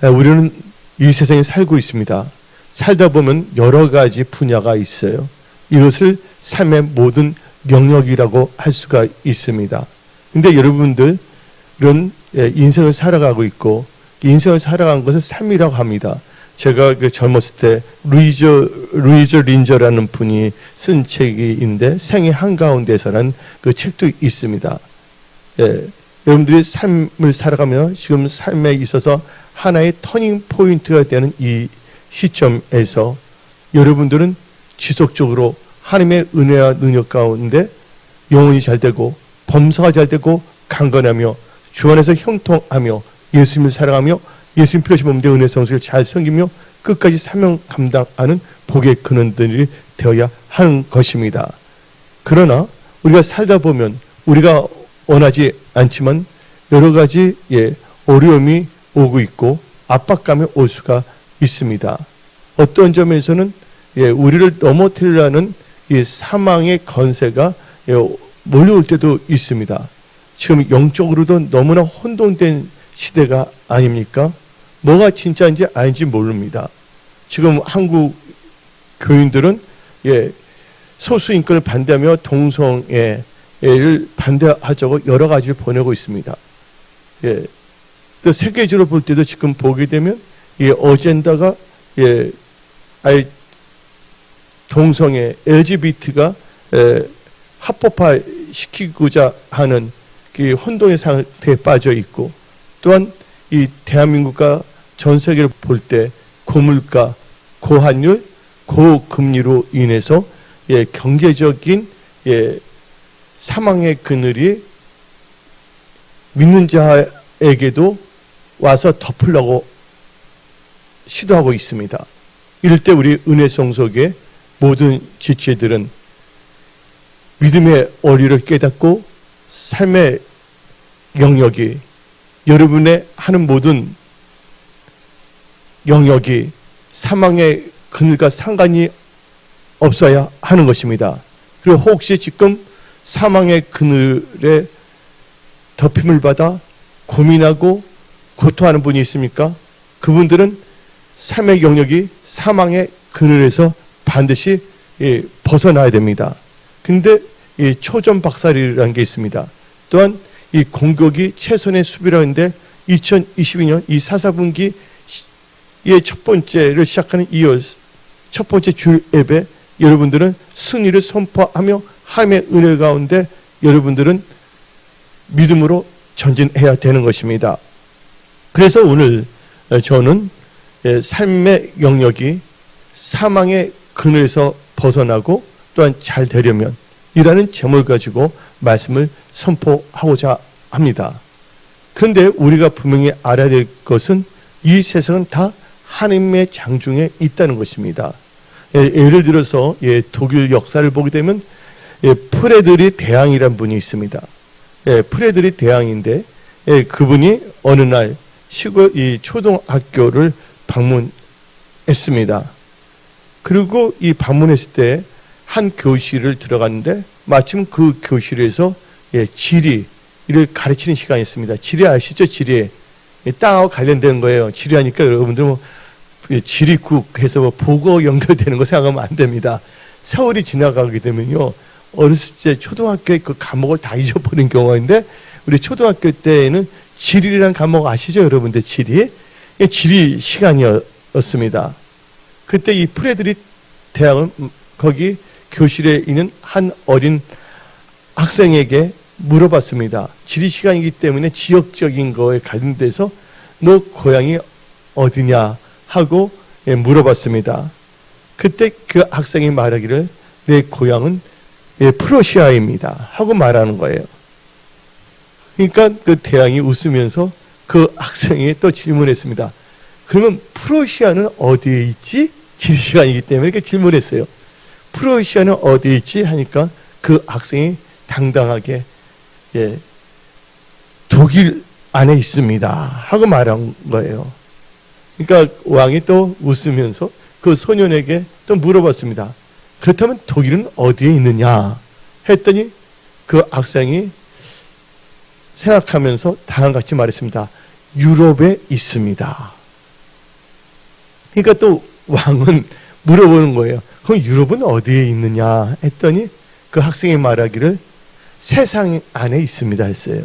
우리는 이 세상에 살고 있습니다. 살다 보면 여러 가지 분야가 있어요. 이것을 삶의 모든 영역이라고 할 수가 있습니다. 근데 여러분들 이런 인생을 살아가고 있고 인생을 살아간 것을 삶이라고 합니다. 제가 젊었을 때 루이저 린저라는 분이 쓴 책인데 생의 한가운데서라는 그 책도 있습니다. 여러분들이 삶을 살아가며 지금 삶에 있어서 하나의 터닝 포인트가 되는 이 시점에서 여러분들은 지속적으로 하나님의 은혜와 능력 가운데 영혼이 잘 되고 범사가 잘 되고 강건하며 주 안에서 형통하며 예수님을 사랑하며 예수님 필요하신 몸대 은혜 성수를 잘 섬기며 끝까지 사명 감당하는 복의 근원들이 되어야 하는 것입니다. 그러나 우리가 살다 보면 우리가 원하지 않지만 여러 가지 어려움이 오고 있고 압박감이 올 수가 있습니다. 어떤 점에서는 우리를 넘어뜨리려는 이 사망의 건세가 몰려올 때도 있습니다. 지금 영적으로도 너무나 혼돈된 시대가 아닙니까? 뭐가 진짜인지 아닌지 모릅니다. 지금 한국 교인들은 소수 인권을 반대하며 동성애를 반대하자고 여러 가지를 보내고 있습니다. 또 세계적으로 볼 때도 지금 보게 되면 이 어젠다가 아예 동성애 LGBT가 합법화 시키고자 하는 그 혼돈의 상태에 빠져 있고, 또한 이 대한민국과 전 세계를 볼 때 고물가, 고환율, 고금리로 인해서 경제적인 사망의 그늘이 믿는 자에게도 와서 덮으려고 시도하고 있습니다. 이럴 때 우리 은혜성속의 모든 지체들은 믿음의 원리를 깨닫고 삶의 영역이, 여러분의 하는 모든 영역이 사망의 그늘과 상관이 없어야 하는 것입니다. 그리고 혹시 지금 사망의 그늘에 덮임을 받아 고민하고 고통하는 분이 있습니까? 그분들은 삶의 영역이 사망의 그늘에서 반드시 벗어나야 됩니다. 근데 이 초전박살이라는 게 있습니다. 또한 이 공격이 최선의 수비라고 하는데 2022년 이 4분기의 첫 번째를 시작하는 이 첫 번째 줄 예배, 여러분들은 승리를 선포하며 하나님의 은혜 가운데 여러분들은 믿음으로 전진해야 되는 것입니다. 그래서 오늘 저는 삶의 영역이 사망의 그늘에서 벗어나고 또한 잘 되려면 이라는 제목을 가지고 말씀을 선포하고자 합니다. 그런데 우리가 분명히 알아야 될 것은 이 세상은 다 하나님의 장중에 있다는 것입니다. 예를 들어서 독일 역사를 보게 되면 프레드리 대왕이라는 분이 있습니다. 프레드리 대왕인데 그분이 어느 날 시골 이 초등학교를 방문했습니다. 그리고 이 방문했을 때 한 교실을 들어갔는데 마침 그 교실에서 지리를 가르치는 시간이 있습니다. 지리 아시죠? 지리. 땅하고 관련된 거예요. 지리하니까 여러분들 뭐 지리국 해서 보고 연결되는 거 생각하면 안 됩니다. 세월이 지나가게 되면요, 어렸을 때 초등학교의 그 과목을 다 잊어버린 경우가 있는데, 우리 초등학교 때에는 지리라는 과목 아시죠? 여러분들 지리? 지리 시간이었습니다. 그때 이 프레드리 대왕은 거기 교실에 있는 한 어린 학생에게 물어봤습니다. 지리 시간이기 때문에 지역적인 거에 관련돼서 너 고향이 어디냐 하고 물어봤습니다. 그때 그 학생이 말하기를 내 고향은 프로시아입니다 하고 말하는 거예요. 그러니까 그 대왕이 웃으면서 그 학생이 또 질문했습니다. 그러면 프로시아는 어디에 있지? 지리 시간이기 때문에 이렇게 질문했어요. 프로시아는 어디에 있지? 하니까 그 학생이 당당하게 독일 안에 있습니다 하고 말한 거예요. 그러니까 왕이 또 웃으면서 그 소년에게 또 물어봤습니다. 그렇다면 독일은 어디에 있느냐 했더니 그 학생이 생각하면서 다음과 같이 말했습니다. 유럽에 있습니다. 그러니까 또 왕은 물어보는 거예요. 그럼 유럽은 어디에 있느냐 했더니 그 학생이 말하기를 세상 안에 있습니다 했어요.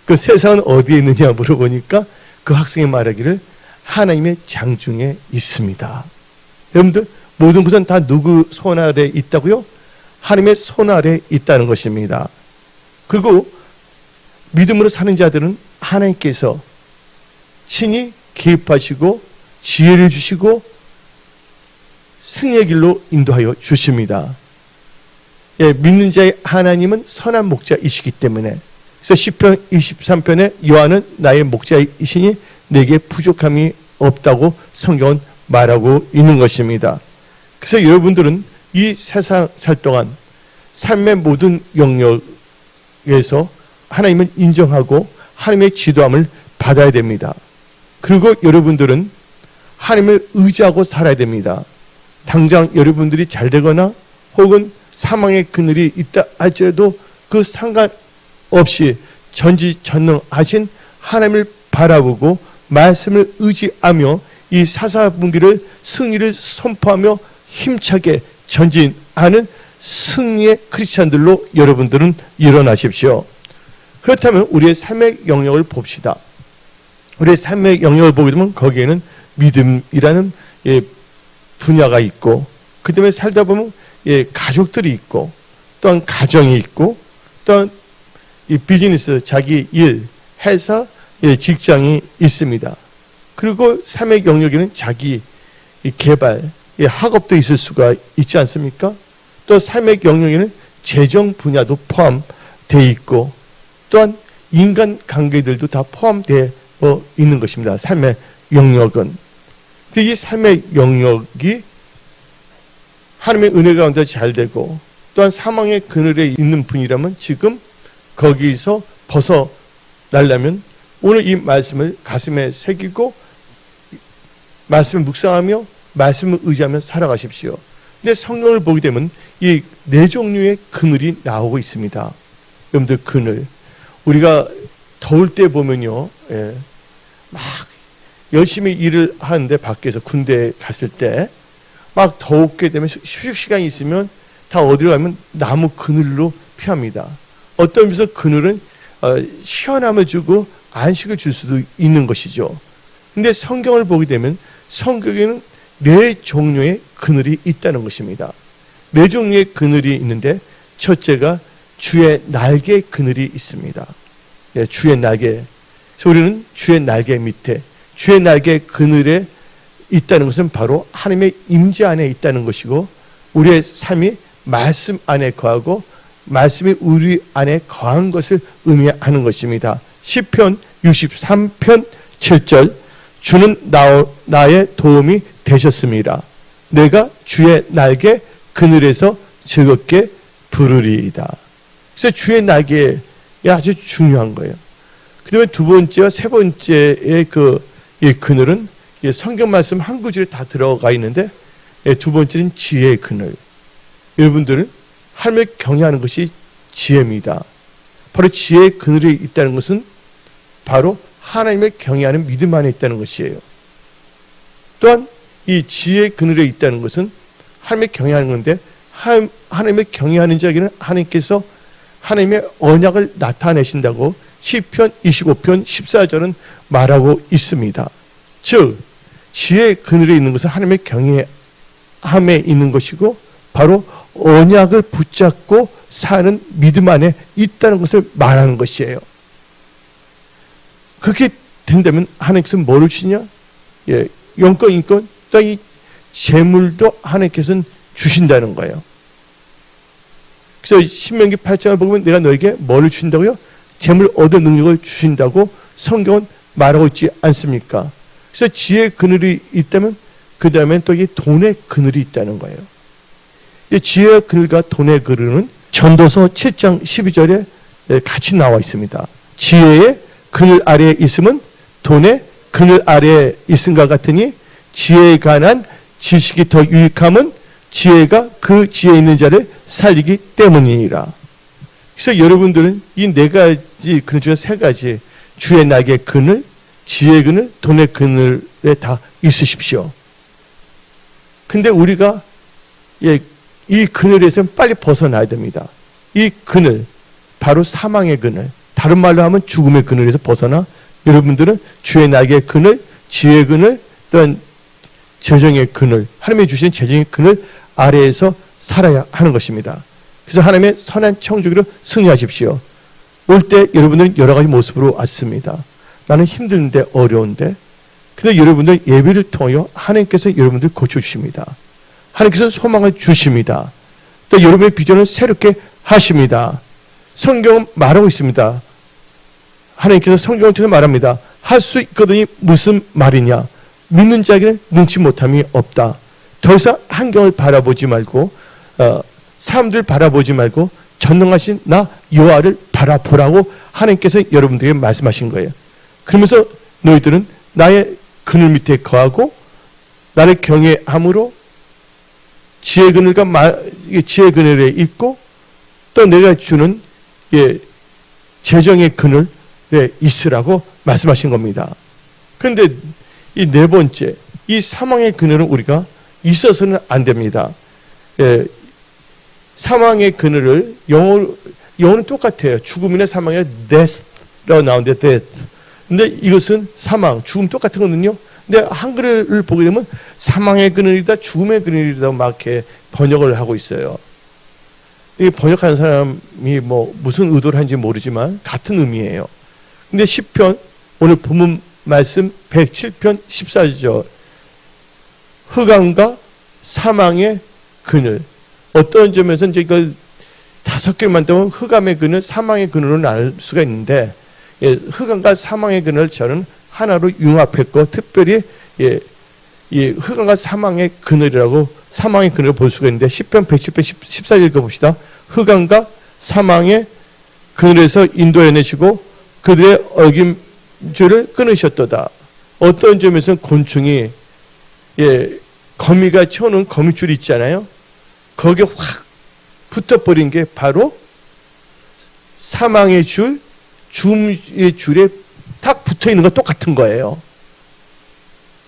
그 세상은 어디에 있느냐 물어보니까 그 학생이 말하기를 하나님의 장중에 있습니다. 여러분들 모든 것은 다 누구 손 아래 있다고요? 하나님의 손 아래 있다는 것입니다. 그리고 믿음으로 사는 자들은 하나님께서 친히 개입하시고 지혜를 주시고 승리의 길로 인도하여 주십니다. 예, 믿는 자의 하나님은 선한 목자이시기 때문에, 그래서 시편 23편에 여호와는 나의 목자이시니 내게 부족함이 없다고 성경은 말하고 있는 것입니다. 그래서 여러분들은 이 세상 살 동안 삶의 모든 영역에서 하나님을 인정하고 하나님의 지도함을 받아야 됩니다. 그리고 여러분들은 하나님을 의지하고 살아야 됩니다. 당장 여러분들이 잘 되거나 혹은 사망의 그늘이 있다 할지라도 그 상관없이 전지전능하신 하나님을 바라보고 말씀을 의지하며 이 사사분기를 승리를 선포하며 힘차게 전진하는 승리의 크리스찬들로 여러분들은 일어나십시오. 그렇다면 우리의 삶의 영역을 봅시다. 우리의 삶의 영역을 보게 되면 거기에는 믿음이라는 분야가 있고, 그 다음에 살다 보면 가족들이 있고, 또한 가정이 있고, 또한 이 비즈니스, 자기 일, 회사, 직장이 있습니다. 그리고 삶의 영역에는 자기 개발, 학업도 있을 수가 있지 않습니까? 또 삶의 영역에는 재정 분야도 포함되어 있고, 또한 인간 관계들도 다 포함되어 있는 것입니다. 삶의 영역은. 이 삶의 영역이 하나님의 은혜 가운데 잘 되고, 또한 사망의 그늘에 있는 분이라면 지금 거기서 벗어나려면 오늘 이 말씀을 가슴에 새기고 말씀을 묵상하며 말씀을 의지하며 살아가십시오. 근데 성경을 보게 되면 이 네 종류의 그늘이 나오고 있습니다. 여러분들 그늘, 우리가 더울 때 보면요, 막 열심히 일을 하는데 밖에서 군대에 갔을 때 막 더웠게 되면 휴식 시간이 있으면 다 어디로 가면 나무 그늘로 피합니다. 어떤 면에서 그늘은 시원함을 주고 안식을 줄 수도 있는 것이죠. 근데 성경을 보게 되면 성경에는 네 종류의 그늘이 있다는 것입니다. 네 종류의 그늘이 있는데 첫째가 주의 날개 그늘이 있습니다. 네, 주의 날개. 그래서 우리는 주의 날개 밑에, 주의 날개 그늘에 있다는 것은 바로 하나님의 임재 안에 있다는 것이고, 우리의 삶이 말씀 안에 거하고 말씀이 우리 안에 거한 것을 의미하는 것입니다. 시편 63편 7절, 주는 나의 도움이 되셨습니다. 내가 주의 날개 그늘에서 즐겁게 부르리이다. 그래서 주의 날개가 아주 중요한 거예요. 그 다음에 두 번째와 세 번째의 이 그늘은 성경 말씀 한 구절에 다 들어가 있는데, 두 번째는 지혜의 그늘. 여러분들은 하나님을 경외하는 것이 지혜입니다. 바로 지혜의 그늘에 있다는 것은 바로 하나님을 경외하는 믿음 안에 있다는 것이에요. 또한 이 지혜의 그늘에 있다는 것은 하나님을 경외하는 건데, 하나님을 경외하는 자에게는 하나님께서 하나님의 언약을 나타내신다고 시편 25편 14절은 말하고 있습니다. 즉 지혜의 그늘에 있는 것은 하나님의 경외함에 있는 것이고, 바로 언약을 붙잡고 사는 믿음 안에 있다는 것을 말하는 것이에요. 그렇게 된다면 하나님께서는 뭐를 주시냐? 영권, 인권, 또 이 재물도 하나님께서는 주신다는 거예요. 그래서 신명기 8장을 보면 내가 너에게 뭐를 주신다고요? 재물 얻을 능력을 주신다고 성경은 말하고 있지 않습니까? 그래서 지혜의 그늘이 있다면 그 다음에 또 이 돈의 그늘이 있다는 거예요. 이 지혜의 그늘과 돈의 그늘은 전도서 7장 12절에 같이 나와 있습니다. 지혜의 그늘 아래에 있으면 돈의 그늘 아래에 있음과 같으니 지혜에 관한 지식이 더 유익함은 지혜가 그 지혜 있는 자를 살리기 때문이니라. 그래서 여러분들은 이 네 가지 그늘 중에 세 가지, 주의 날개 그늘, 지혜의 그늘, 돈의 그늘에 다 있으십시오. 근데 우리가 이 그늘에서 빨리 벗어나야 됩니다. 이 그늘, 바로 사망의 그늘, 다른 말로 하면 죽음의 그늘에서 벗어나 여러분들은 주의 날개의 그늘, 지혜의 그늘, 또한 재정의 그늘, 하나님이 주신 재정의 그늘 아래에서 살아야 하는 것입니다. 그래서 하나님의 선한 청지기로 승리하십시오. 올 때 여러분들은 여러 가지 모습으로 왔습니다. 나는 힘든데 어려운데, 근데 여러분들 예배를 통하여 하나님께서 여러분들 고쳐주십니다. 하나님께서 소망을 주십니다. 또 여러분의 비전을 새롭게 하십니다. 성경은 말하고 있습니다. 하나님께서 성경을 통해서 말합니다. 할 수 있거든이 무슨 말이냐? 믿는 자에게는 능치 못함이 없다. 더 이상 환경을 바라보지 말고 사람들 바라보지 말고 전능하신 나 여호와를 바라보라고 하나님께서 여러분들에게 말씀하신 거예요. 그러면서 너희들은 나의 그늘 밑에 거하고 나를 경외함으로 지혜 지혜 그늘에 있고 또 내가 주는 재정의 그늘에 있으라고 말씀하신 겁니다. 그런데 이 네 번째, 이 사망의 그늘은 우리가 있어서는 안 됩니다. 사망의 그늘을 영어는 똑같아요. 죽음이나 사망이나 death라고 나오는데 death. 근데 이것은 사망, 죽음 똑같은 거거든요. 근데 한글을 보게 되면 사망의 그늘이다, 죽음의 그늘이다 막 이렇게 번역을 하고 있어요. 이 번역하는 사람이 무슨 의도를 하는지 모르지만 같은 의미예요. 근데 시편 오늘 본문 말씀 107편 14절 흑암과 사망의 그늘. 어떤 점에서는 이걸 5개를 만들면 흑암의 그늘, 사망의 그늘로 나눌 수가 있는데 흑암과 사망의 그늘을 저는 하나로 융합했고 특별히 이 흑암과 사망의 그늘이라고 사망의 그늘을 볼 수가 있는데 시편 110편 14절 읽어봅시다. 흑암과 사망의 그늘에서 인도해내시고 그들의 어김줄을 끊으셨도다. 어떤 점에서는 곤충이 거미가 쳐놓은 거미줄이 있잖아요. 거기에 확 붙어버린 게 바로 사망의 줄, 죽음의 줄에 딱 붙어있는 거 똑같은 거예요.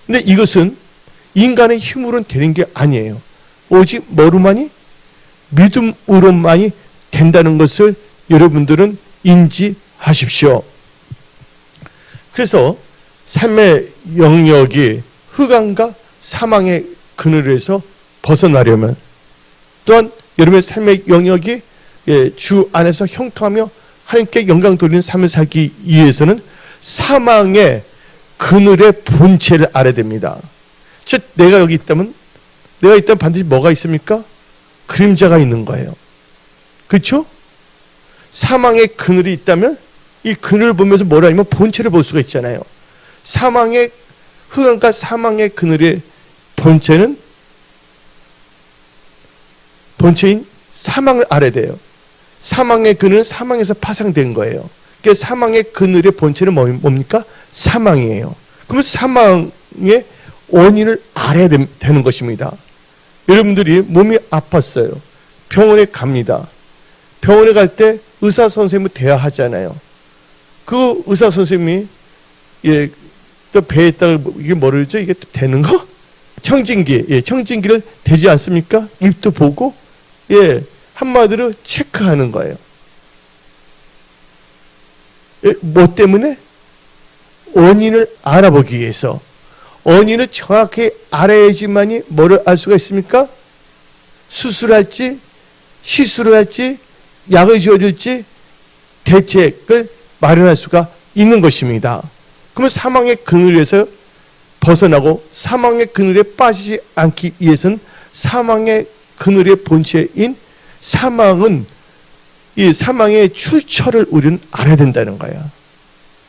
근데 이것은 인간의 힘으로는 되는 게 아니에요. 오직 뭐로만이? 믿음으로만이 된다는 것을 여러분들은 인지하십시오. 그래서 삶의 영역이 흑암과 사망의 그늘에서 벗어나려면 또한 여러분의 삶의 영역이 주 안에서 형통하며 하나님께 영광 돌리는 삶을 살기 위해서는 사망의 그늘의 본체를 알아야 됩니다. 즉 내가 여기 있다면 반드시 뭐가 있습니까? 그림자가 있는 거예요. 그렇죠? 사망의 그늘이 있다면 이 그늘을 보면서 뭐라 하면 본체를 볼 수가 있잖아요. 흑암과 사망의 그늘의 본체인 사망을 알아야 돼요. 사망의 그늘은 사망에서 파생된 거예요. 그러니까 사망의 그늘의 본체는 뭡니까? 사망이에요. 그러면 사망의 원인을 알아야 되는 것입니다. 여러분들이 몸이 아팠어요. 병원에 갑니다. 병원에 갈 때 의사 선생님을 대화하잖아요. 그 의사 선생님이 또 배에다가 이게 뭐를 죠? 이게 되는 거? 청진기, 청진기를 대지 않습니까? 입도 보고, 한마디로 체크하는 거예요. 뭐 때문에? 원인을 알아보기 위해서. 원인을 정확히 알아야지만이 뭐를 알 수가 있습니까? 수술할지, 시술을 할지, 약을 지어줄지, 대책을 마련할 수가 있는 것입니다. 그러면 사망의 그늘에서 벗어나고 사망의 그늘에 빠지지 않기 위해서는 사망의 그늘의 본체인 이 사망의 출처를 우리는 알아야 된다는 거야.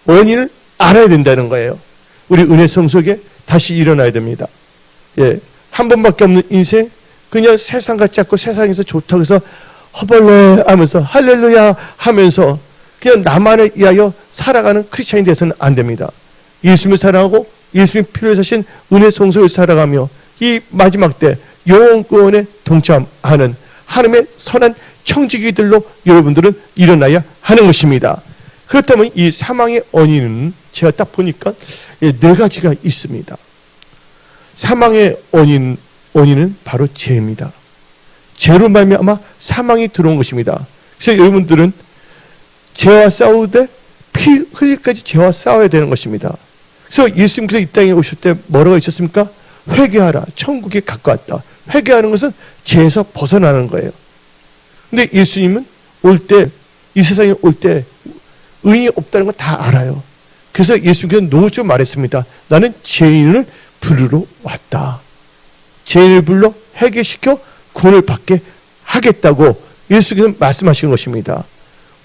원인을 알아야 된다는 거예요. 우리 은혜 성속에 다시 일어나야 됩니다. 한 번밖에 없는 인생, 그냥 세상 같지 않고 세상에서 좋다고 해서 허벌레 하면서 할렐루야 하면서 그냥 나만을 위하여 살아가는 크리스찬이 되어서는 안 됩니다. 예수님을 사랑하고 예수님이 필요로 사신 은혜 성속을 살아가며 이 마지막 때 영원권에 동참하는 하나님의 선한 청지기들로 여러분들은 일어나야 하는 것입니다. 그렇다면 이 사망의 원인은 제가 딱 보니까 네 가지가 있습니다. 사망의 원인은 바로 죄입니다. 죄로 말미암아 사망이 들어온 것입니다. 그래서 여러분들은 죄와 싸우되 피 흘릴까지 죄와 싸워야 되는 것입니다. 그래서 예수님께서 이 땅에 오실 때 뭐라고 하셨습니까? 회개하라. 천국에 가까웠다. 회개하는 것은 죄에서 벗어나는 거예요. 근데 예수님은 이 세상에 올 때 의인이 없다는 건 다 알아요. 그래서 예수님께서 노조 말했습니다. 나는 죄인을 부르러 왔다. 죄인을 불러 회개시켜 구원을 받게 하겠다고 예수께서 말씀하신 것입니다.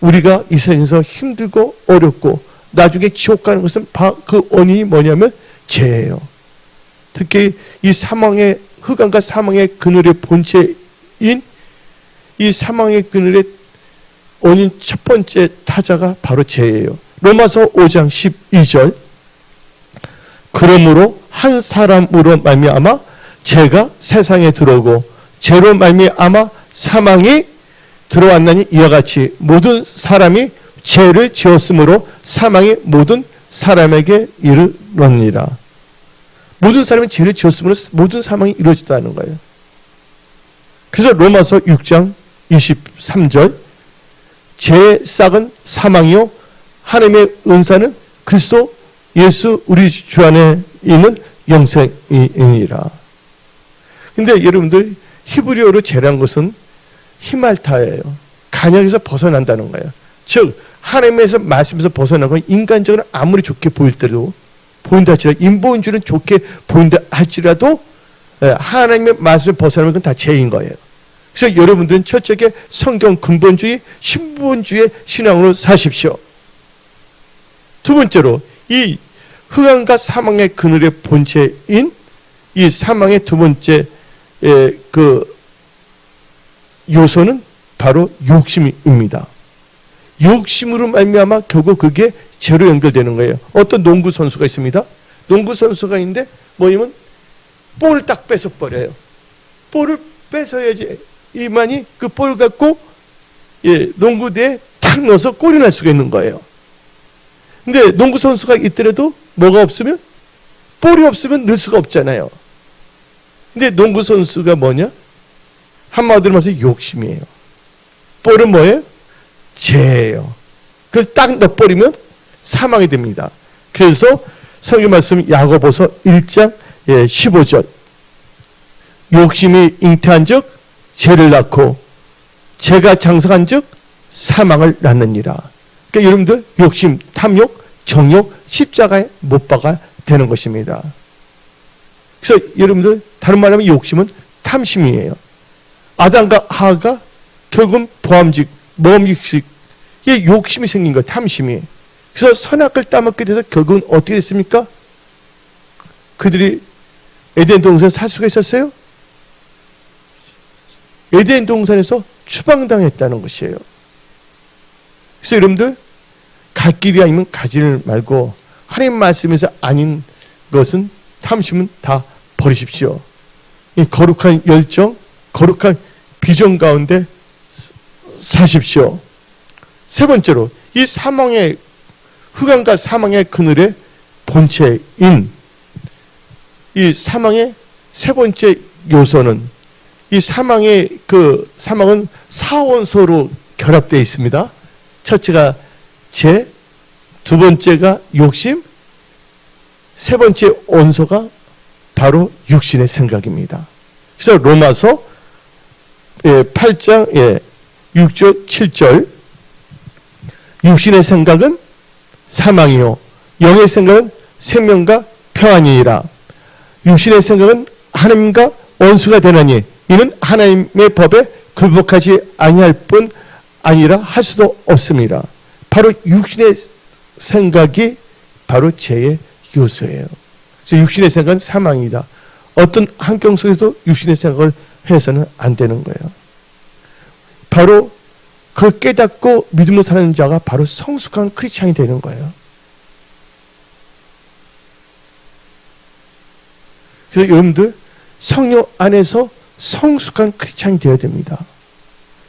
우리가 이 세상에서 힘들고 어렵고 나중에 지옥 가는 것은 그 원인이 뭐냐면 죄예요. 특히 이 사망의 흑암과 사망의 그늘의 본체인 이 사망의 그늘의 원인 첫 번째 타자가 바로 죄예요. 로마서 5장 12절 그러므로 한 사람으로 말미암아 죄가 세상에 들어오고 죄로 말미암아 사망이 들어왔나니 이와 같이 모든 사람이 죄를 지었으므로 사망이 모든 사람에게 이르렀느니라. 모든 사람이 죄를 지었으므로 모든 사망이 이루어졌다는 거예요. 그래서 로마서 6장 23절 죄의 싹은 사망이요 하나님의 은사는 그리스도 예수 우리 주 안에 있는 영생이니라. 근데 여러분들 히브리어로 죄란 것은 히말타예요. 간역에서 벗어난다는 거예요. 즉 하나님에서 말씀에서 벗어난 건 인간적으로 아무리 좋게 보인다 할지라도 인본주의는 좋게 보인다 할지라도 하나님의 말씀을 벗어나면 그건 다 죄인 거예요. 그래서 여러분들은 철저하게 성경 근본주의, 신본주의 신앙으로 사십시오. 두 번째로 이 흑암과 사망의 그늘의 본체인 이 사망의 두 번째 그 요소는 바로 욕심입니다. 욕심으로 말미암아 결국 그게 죄로 연결되는 거예요. 어떤 농구 선수가 있습니다. 농구 선수가 있는데 뭐냐면 볼을 딱 뺏어 버려요. 볼을 뺏어야지 이만이 그 볼 갖고 농구대에 탁 넣어서 골이 날 수가 있는 거예요. 근데 농구 선수가 있더라도 뭐가 없으면 볼이 없으면 넣을 수가 없잖아요. 근데 농구 선수가 뭐냐? 한마디로 말해서 욕심이에요. 볼은 뭐예요? 죄예요. 그걸 딱 넣어버리면 사망이 됩니다. 그래서 성경 말씀 야고보서 1장 15절 욕심이 잉태한 즉 죄를 낳고 죄가 장성한 즉 사망을 낳느니라. 그러니까 여러분들 욕심, 탐욕, 정욕, 십자가에 못 박아야 되는 것입니다. 그래서 여러분들 다른 말하면 욕심은 탐심이에요. 아담과 하와가 결국은 보암직, 먹음직식 이 욕심이 생긴 거예요. 탐심이. 그래서 선악을 따먹게 돼서 결국은 어떻게 됐습니까? 그들이 에덴 동산에 살 수가 있었어요? 에덴 동산에서 추방당했다는 것이에요. 그래서 여러분들 갈 길이 아니면 가지를 말고 하나님 말씀에서 아닌 것은 탐심은 다 버리십시오. 이 거룩한 열정, 거룩한 비전 가운데 사십시오. 세 번째로 이 사망의 흑암과 사망의 그늘의 본체인 이 사망의 세 번째 요소는 이 사망은 사원소로 결합되어 있습니다. 첫째가 죄, 두 번째가 욕심, 세 번째 원소가 바로 육신의 생각입니다. 그래서 로마서 8장 6절 7절 육신의 생각은 사망이요 영의 생각은 생명과 평안이니라. 육신의 생각은 하나님과 원수가 되나니 이는 하나님의 법에 굴복하지 아니할 뿐 아니라 할 수도 없습니다. 바로 육신의 생각이 바로 죄의 요소예요. 그래서 육신의 생각은 사망이다. 어떤 환경 속에서도 육신의 생각을 해서는 안 되는 거예요. 바로 그걸 깨닫고 믿음으로 사는 자가 바로 성숙한 크리스찬이 되는 거예요. 그래서 여러분들 성령 안에서 성숙한 크리스찬이 되어야 됩니다.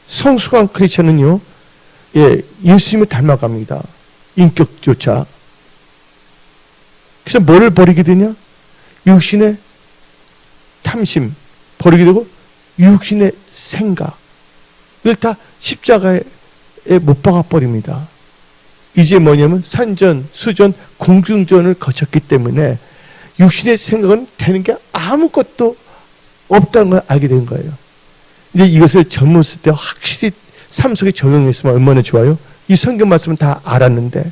성숙한 크리스찬은요, 예수님을 닮아갑니다. 인격조차. 그래서 뭐를 버리게 되냐? 육신의 탐심 버리게 되고 육신의 생각을 다 십자가에 못 박아 버립니다. 이제 뭐냐면 산전, 수전, 공중전을 거쳤기 때문에 육신의 생각은 되는 게 아무것도 없다는 걸 알게 된 거예요. 이제 이것을 젊었을 때 확실히 삶 속에 적용했으면 얼마나 좋아요? 이 성경 말씀은 다 알았는데.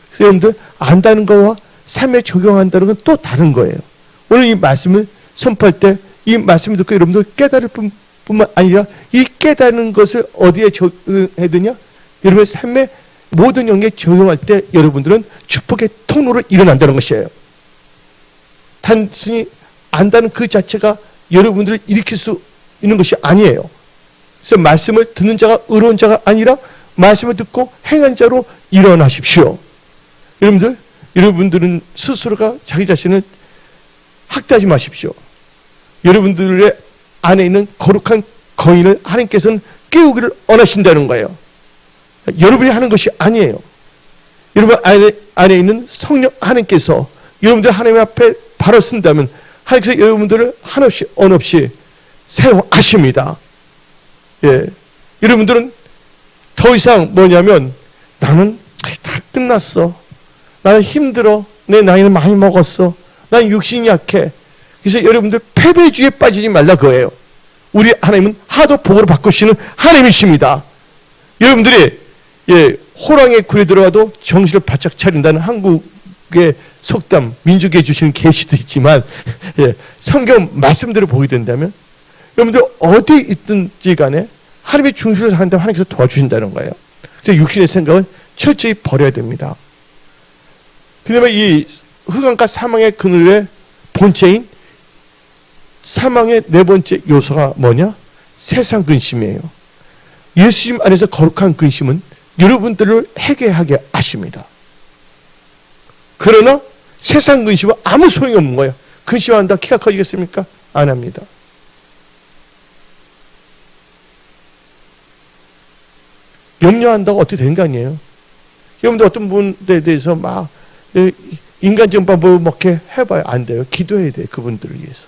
그래서 여러분들 안다는 거와 삶에 적용한다는 건 또 다른 거예요. 오늘 이 말씀을 선포할 때 이 말씀을 듣고 여러분들 깨달을 뿐만 아니라 이 깨달은 것을 어디에 적용해야 되냐? 여러분의 삶의 모든 영역에 적용할 때 여러분들은 축복의 통로로 일어난다는 것이에요. 단순히 안다는 그 자체가 여러분들을 일으킬 수 있는 것이 아니에요. 그래서 말씀을 듣는 자가 의로운 자가 아니라 말씀을 듣고 행한 자로 일어나십시오. 여러분들은 스스로가 자기 자신을 학대하지 마십시오. 여러분들의 안에 있는 거룩한 거인을 하나님께서는 깨우기를 원하신다는 거예요. 여러분이 하는 것이 아니에요. 여러분 안에 있는 성령 하나님께서 여러분들 하나님 앞에 바로 쓴다면 하나님께서 여러분들을 한없이 언없이 사용하십니다. 예. 여러분들은 더 이상 뭐냐면 나는 다 끝났어. 나는 힘들어. 내 나이는 많이 먹었어. 난 육신이 약해. 그래서 여러분들 패배주의에 빠지지 말라 그거예요. 우리 하나님은 하도 복으로 바꾸시는 하나님이십니다. 여러분들이 호랑이의 굴에 들어가도 정신을 바짝 차린다는 한국의 속담, 민족에 주시는 계시도 있지만 성경 말씀대로 보게 된다면 여러분들 어디 있든지 간에 하나님의 중심을 사는다면 하나님께서 도와주신다는 거예요. 그래서 육신의 생각은 철저히 버려야 됩니다. 그다음에 이 흑암과 사망의 그늘의 본체인 사망의 네 번째 요소가 뭐냐? 세상 근심이에요. 예수님 안에서 거룩한 근심은 여러분들을 회개하게 하십니다. 그러나 세상 근심은 아무 소용이 없는 거예요. 근심한다 키가 커지겠습니까? 안 합니다. 염려한다고 어떻게 되는 거 아니에요? 여러분들 어떤 분들에 대해서 막 인간적인 방법을 먹게 해봐요. 안 돼요. 기도해야 돼요. 그분들을 위해서.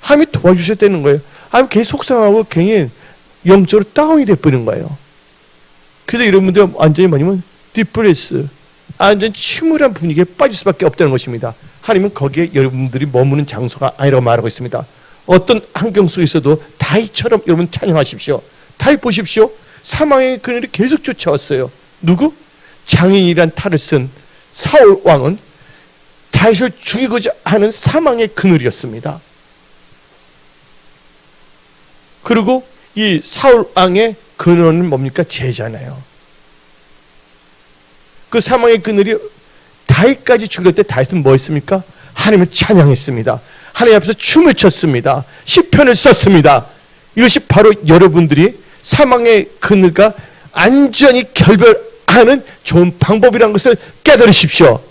하나님이 도와주셔야 되는 거예요. 하나님 괜히 속상하고 괜히 영적으로 다운이 돼버리는 거예요. 그래서 여러분들 완전히 뭐냐면 디프레스, 완전 침울한 분위기에 빠질 수밖에 없다는 것입니다. 하나님은 거기에 여러분들이 머무는 장소가 아니라고 말하고 있습니다. 어떤 환경 속에 있어도 다윗처럼 여러분 찬양하십시오. 다윗 보십시오. 사망의 그늘이 계속 쫓아왔어요. 누구? 장인이란 탈을 쓴 사울 왕은 다윗을 죽이고자 하는 사망의 그늘이었습니다. 그리고 이 사울 왕의 근원은 뭡니까? 죄잖아요. 그 사망의 그늘이 다윗까지 죽일 때 다윗은 뭐 했습니까? 하나님을 찬양했습니다. 하나님 앞에서 춤을 췄습니다. 시편을 썼습니다. 이것이 바로 여러분들이 사망의 그늘과 안전히 결별하는 좋은 방법이라는 것을 깨달으십시오.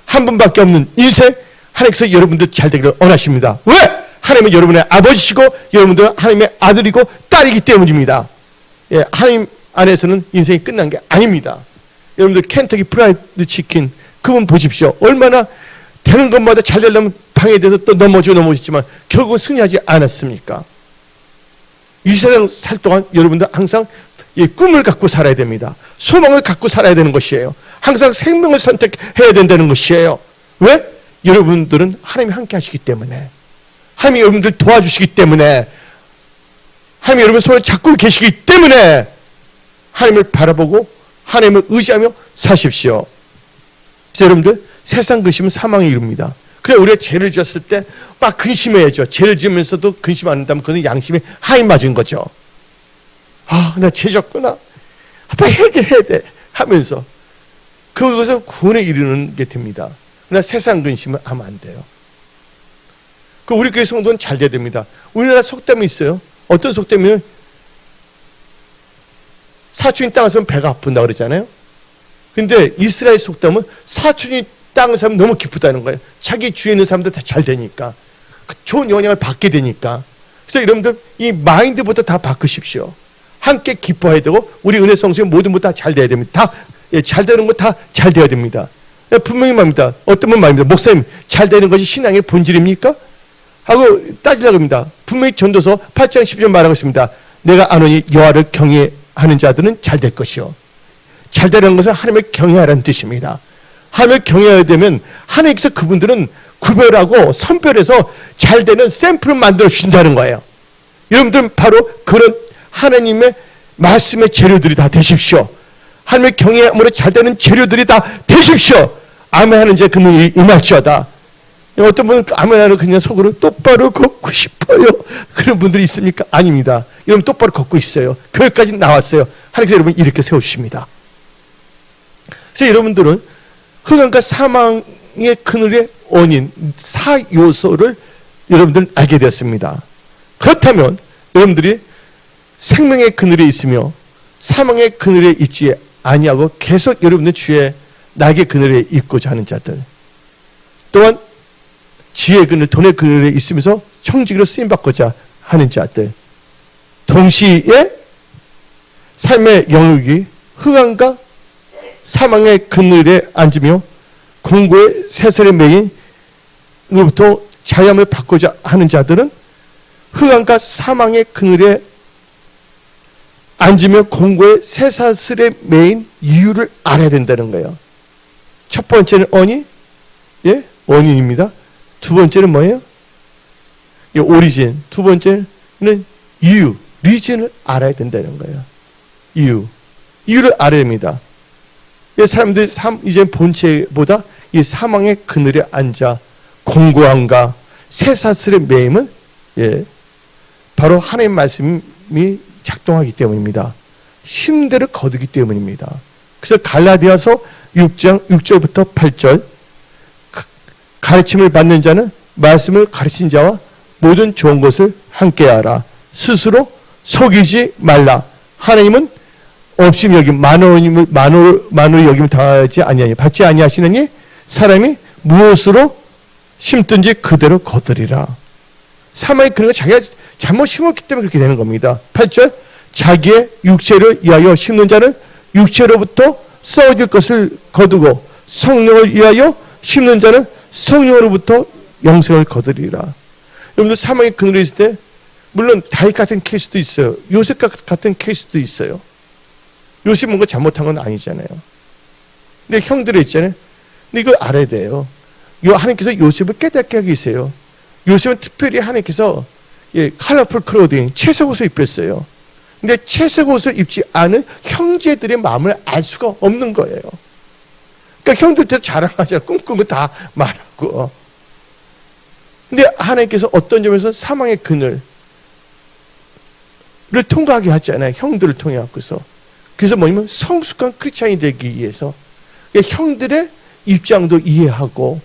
한 분밖에 없는 인생, 하나님께서 여러분들 잘 되기를 원하십니다. 왜? 하나님은 여러분의 아버지시고 여러분들은 하나님의 아들이고 딸이기 때문입니다. 하나님 안에서는 인생이 끝난 게 아닙니다. 여러분들 켄터키 프라이드 치킨 그분 보십시오. 얼마나 되는 것마다 잘 되려면 방해돼서 또 넘어지지만 결국은 승리하지 않았습니까? 이 세상 살 동안 여러분들 항상 꿈을 갖고 살아야 됩니다. 소망을 갖고 살아야 되는 것이에요. 항상 생명을 선택해야 된다는 것이에요. 왜? 여러분들은 하나님이 함께 하시기 때문에, 하나님이 여러분들 도와주시기 때문에, 하나님이 여러분 손을 잡고 계시기 때문에 하나님을 바라보고 하나님을 의지하며 사십시오. 그래서 여러분들 세상 근심은 사망에 이릅니다. 그래 우리가 죄를 지었을 때 막 근심해야죠. 죄를 지으면서도 근심 안 한다면 그건 양심에 하이 맞은 거죠. 아, 나 죄 졌구나. 빨리 해결해야 돼 하면서 그것은 구원에 이르는 게 됩니다. 그러나 세상 근심은 하면 안 돼요. 그 우리 교회 성도는 잘 돼야 됩니다. 우리나라 속담이 있어요. 어떤 속담이면 사촌이 땅을 사면 배가 아픈다 그러잖아요. 근데 이스라엘 속담은 사촌이 땅을 사면 너무 기쁘다는 거예요. 자기 주위에 있는 사람들 다 잘 되니까. 좋은 영향을 받게 되니까. 그래서 여러분들 이 마인드부터 다 바꾸십시오. 함께 기뻐해야 되고 우리 은혜 성수의 모든 것 다 잘 돼야 됩니다. 다 예, 잘 되는 거 다 잘 돼야 됩니다. 예, 분명히 말입니다. 어떤 분 말입니다. 목사님, 잘 되는 것이 신앙의 본질입니까? 하고 따지려고 합니다. 분명히 전도서 8장 10절 말하고 있습니다. 내가 아노니 여호와를 경외하는 자들은 잘 될 것이요. 잘 되는 것은 하나님을 경외하라는 뜻입니다. 하나님을 경외해야 되면 하나님께서 그분들은 구별하고 선별해서 잘 되는 샘플을 만들어 주신다는 거예요. 여러분들은 바로 그런 하나님의 말씀의 재료들이 다 되십시오. 하나님의 경외함으로 잘 되는 재료들이 다 되십시오. 아멘하는 자 그는 임할지어다. 어떤 분은 아멘하는 그냥 속으로 똑바로 걷고 싶어요. 그런 분들이 있습니까? 아닙니다. 여러분 똑바로 걷고 있어요. 교회까지 나왔어요. 하나님께서 여러분 이렇게 세우십니다. 그래서 여러분들은 흑암과 사망의 그늘의 원인, 4요소를 여러분들은 알게 되었습니다. 그렇다면 여러분들이 생명의 그늘에 있으며 사망의 그늘에 있지 아니하고 계속 여러분들 주의 낙의 그늘에 있고자 하는 자들, 또한 지혜의 그늘, 돈의 그늘에 있으면서 형직으로 쓰임받고자 하는 자들, 동시에 삶의 영역이 흑암과 사망의 그늘에 앉으며 공고의 세살의 매인으로부터 자유함을 받고자 하는 자들은 흑암과 사망의 그늘에 앉으며 공고의 쇠사슬에 매인 이유를 알아야 된다는 거예요. 첫 번째는 원인, 예, 원인입니다. 두 번째는 뭐예요? 예, 오리진. 두 번째는 이유, 리진을 알아야 된다는 거예요. 이유를 알아야 됩니다. 예, 사람들이 이제 본체보다 이 사망의 그늘에 앉아 공고함과 쇠사슬의 매임은 예, 바로 하나님의 말씀이 작동하기 때문입니다. 힘대로 거두기 때문입니다. 그래서 갈라디아서 6장 6절부터 8절 가르침을 받는 자는 말씀을 가르친 자와 모든 좋은 것을 함께하라. 스스로 속이지 말라. 하나님은 없임 여김 만으로 여김을 당하지 아니하니 받지 아니하시느니 사람이 무엇으로 심든지 그대로 거두리라. 사망의 그런 거 자기가 잘못 심었기 때문에 그렇게 되는 겁니다. 8절 자기의 육체를 위하여 심는 자는 육체로부터 썩어질 것을 거두고 성령을 위하여 심는 자는 성령으로부터 영생을 거두리라. 여러분들 사망의 그늘에 있을 때 물론 다윗 같은 케이스도 있어요. 요셉 같은 케이스도 있어요. 요셉이 뭔가 잘못한 건 아니잖아요. 근데 형들이 있잖아요. 근데 이걸 알아야 돼요. 하나님께서 요셉을 깨닫게 하고 계세요. 요셉은 특별히 하나님께서 컬러풀 클로딩, 채색 옷을 입혔어요. 근데 채색 옷을 입지 않은 형제들의 마음을 알 수가 없는 거예요. 그러니까 형들한테 자랑하자 꿈꾼 거 다 말하고. 근데 하나님께서 어떤 점에서 사망의 그늘을 통과하게 하잖아요. 형들을 통해 갖고서. 그래서 뭐냐면 성숙한 크리스찬이 되기 위해서 형들의 입장도 이해하고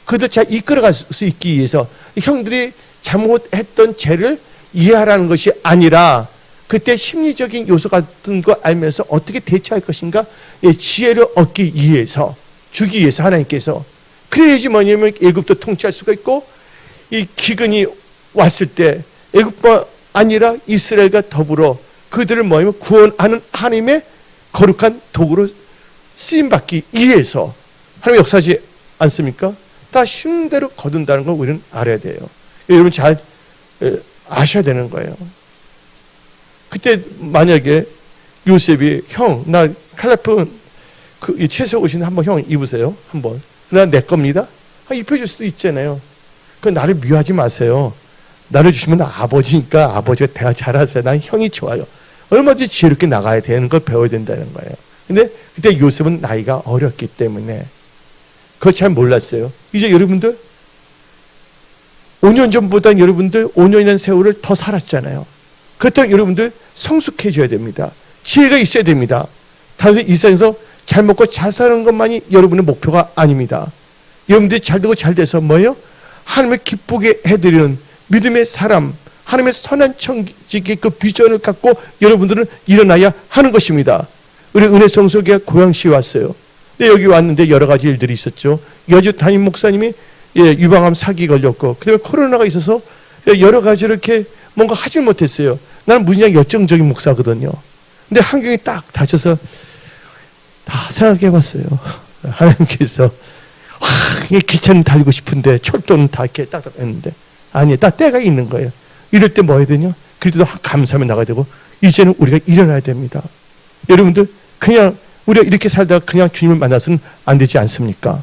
그들 잘 이끌어갈 수 있기 위해서 형들이 잘못했던 죄를 이해하라는 것이 아니라 그때 심리적인 요소 같은 거 알면서 어떻게 대처할 것인가 지혜를 얻기 위해서 주기 위해서 하나님께서 그래야지 뭐냐면 애굽도 통치할 수가 있고 이 기근이 왔을 때 애굽뿐 아니라 이스라엘과 더불어 그들을 뭐냐면 구원하는 하나님의 거룩한 도구로 쓰임받기 위해서 하나님 역사하지 않습니까? 다 힘대로 거둔다는 걸 우리는 알아야 돼요. 여러분 잘 아셔야 되는 거예요. 그때 만약에 요셉이 형, 나 칼라프 이 채색 옷인데 한번 형 입으세요. 한번. 나 내 겁니다. 입혀줄 수도 있잖아요. 그 나를 미워하지 마세요. 나를 주시면 나 아버지니까 아버지가 대화 잘하세요. 난 형이 좋아요. 얼마든지 지혜롭게 나가야 되는 걸 배워야 된다는 거예요. 근데 그때 요셉은 나이가 어렸기 때문에 그걸 잘 몰랐어요. 이제 여러분들 5년 전보다 여러분들 5년이라는 세월을 더 살았잖아요. 그렇다면 여러분들 성숙해져야 됩니다. 지혜가 있어야 됩니다. 단순히 이 세상에서 잘 먹고 잘 사는 것만이 여러분의 목표가 아닙니다. 여러분들이 잘 되고 잘 돼서 뭐예요? 하나님을 기쁘게 해드리는 믿음의 사람, 하나님의 선한 청지기의 그 비전을 갖고 여러분들은 일어나야 하는 것입니다. 우리 은혜성소교회 고양시에 왔어요. 근데 여기 왔는데 여러 가지 일들이 있었죠. 여주 담임 목사님이 유방암 사기 걸렸고 그다음에 코로나가 있어서 여러 가지로 이렇게 뭔가 하지 못했어요. 나는 무진장 열정적인 목사거든요. 근데 환경이 딱 닥쳐서 다 생각해봤어요. 하나님께서 기차는 달리고 싶은데 철도는 다 이렇게 딱딱 했는데 아니, 딱 때가 있는 거예요. 이럴 때 뭐 해야 되냐? 그래도 감사하며 나가야 되고 이제는 우리가 일어나야 됩니다. 여러분들 그냥 우리가 이렇게 살다가 그냥 주님을 만나서는 안 되지 않습니까?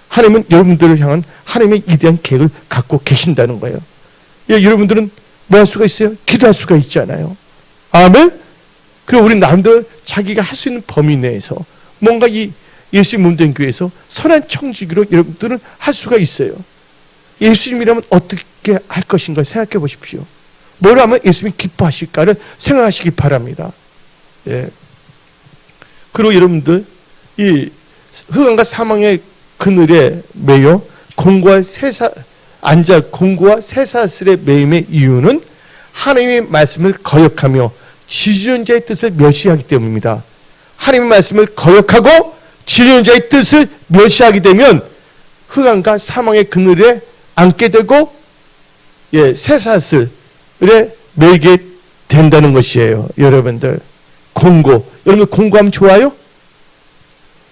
하나님은 여러분들을 향한 하나님의 이대한 계획을 갖고 계신다는 거예요. 예, 여러분들은 뭐 할 수가 있어요? 기도할 수가 있잖아요. 아멘? 그리고 우리 나름대로 자기가 할 수 있는 범위 내에서 뭔가 이 예수님 몸된 교회에서 선한 청지기로 여러분들은 할 수가 있어요. 예수님이라면 어떻게 할 것인가 생각해 보십시오. 뭘 하면 예수님이 기뻐하실까를 생각하시기 바랍니다. 예. 그리고 여러분들 이 흑암과 사망의 그늘에 매여 공고와 쇠사슬에 매임의 이유는 하나님의 말씀을 거역하며 지존자의 뜻을 멸시하기 때문입니다. 하나님의 말씀을 거역하고 지존자의 뜻을 멸시하게 되면 흑암과 사망의 그늘에 앉게 되고 쇠사슬에 매이게 된다는 것이에요. 여러분들 여러분들 공고하면 좋아요?